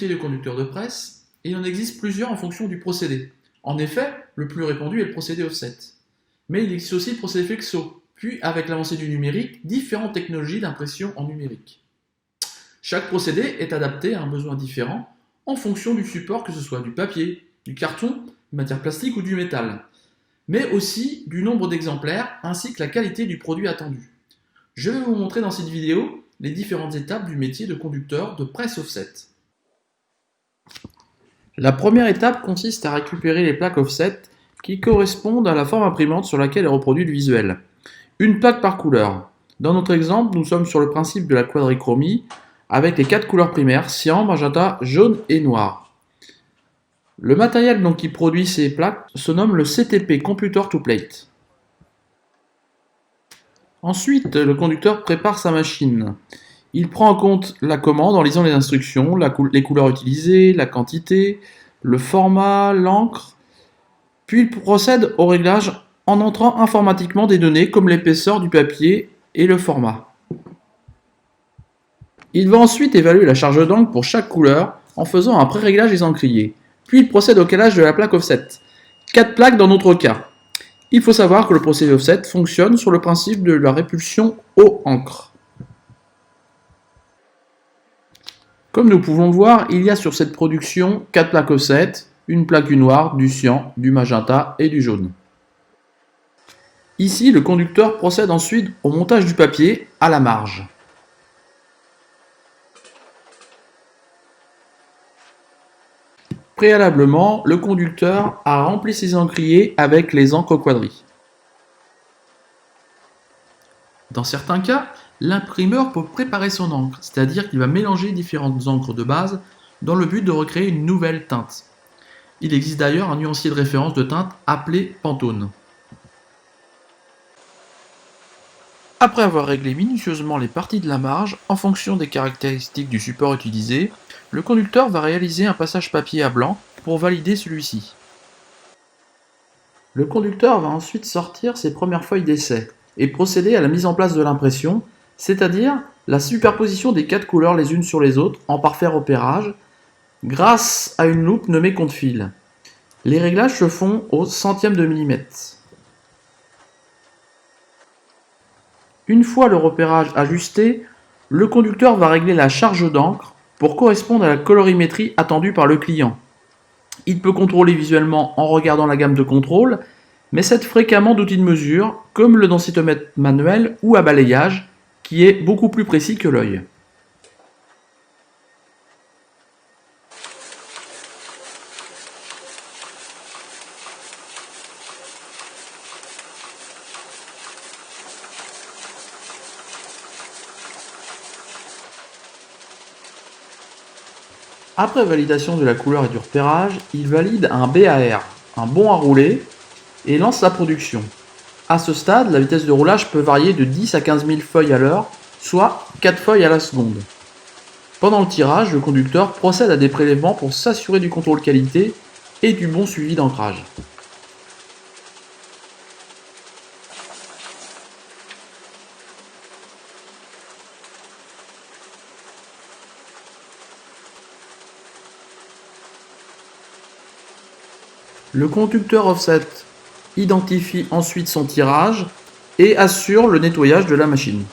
métier de conducteur de presse et il en existe plusieurs en fonction du procédé. En effet, le plus répandu est le procédé offset. Mais il existe aussi le procédé flexo, puis avec l'avancée du numérique, différentes technologies d'impression en numérique. Chaque procédé est adapté à un besoin différent en fonction du support, que ce soit du papier, du carton, de matière plastique ou du métal, mais aussi du nombre d'exemplaires ainsi que la qualité du produit attendu. Je vais vous montrer dans cette vidéo les différentes étapes du métier de conducteur de presse offset. La première étape consiste à récupérer les plaques offset qui correspondent à la forme imprimante sur laquelle est reproduit le visuel. Une plaque par couleur. Dans notre exemple, nous sommes sur le principe de la quadrichromie avec les 4 couleurs primaires, cyan, magenta, jaune et noir. Le matériel qui produit ces plaques se nomme le CTP, Computer to Plate. Ensuite, le conducteur prépare sa machine. Il prend en compte la commande en lisant les instructions, les couleurs utilisées, la quantité, le format, l'encre. Puis il procède au réglage en entrant informatiquement des données comme l'épaisseur du papier et le format. Il va ensuite évaluer la charge d'encre pour chaque couleur en faisant un pré-réglage des encriers. Puis il procède au calage de la plaque offset. 4 plaques dans notre cas. Il faut savoir que le procédé offset fonctionne sur le principe de la répulsion eau-encre. Comme nous pouvons le voir, il y a sur cette production 4 plaques offset, une plaque du noir, du cyan, du magenta et du jaune. Ici, le conducteur procède ensuite au montage du papier à la marge. Préalablement, le conducteur a rempli ses encriers avec les encres quadri. Dans certains cas, l'imprimeur peut préparer son encre, c'est-à-dire qu'il va mélanger différentes encres de base dans le but de recréer une nouvelle teinte. Il existe d'ailleurs un nuancier de référence de teinte appelé Pantone. Après avoir réglé minutieusement les parties de la marge en fonction des caractéristiques du support utilisé, le conducteur va réaliser un passage papier à blanc pour valider celui-ci. Le conducteur va ensuite sortir ses premières feuilles d'essai et procéder à la mise en place de l'impression, c'est-à-dire la superposition des 4 couleurs les unes sur les autres en parfait repérage grâce à une loupe nommée compte-fil. Les réglages se font au centième de millimètre. Une fois le repérage ajusté, le conducteur va régler la charge d'encre pour correspondre à la colorimétrie attendue par le client. Il peut contrôler visuellement en regardant la gamme de contrôle, mais s'aide fréquemment d'outils de mesure comme le densitomètre manuel ou à balayage qui est beaucoup plus précis que l'œil. Après validation de la couleur et du repérage, il valide un BAR, un bon à rouler, et lance la production. A ce stade, la vitesse de roulage peut varier de 10 à 15 000 feuilles à l'heure, soit 4 feuilles à la seconde. Pendant le tirage, le conducteur procède à des prélèvements pour s'assurer du contrôle qualité et du bon suivi d'ancrage. Le conducteur offset identifie ensuite son tirage et assure le nettoyage de la machine.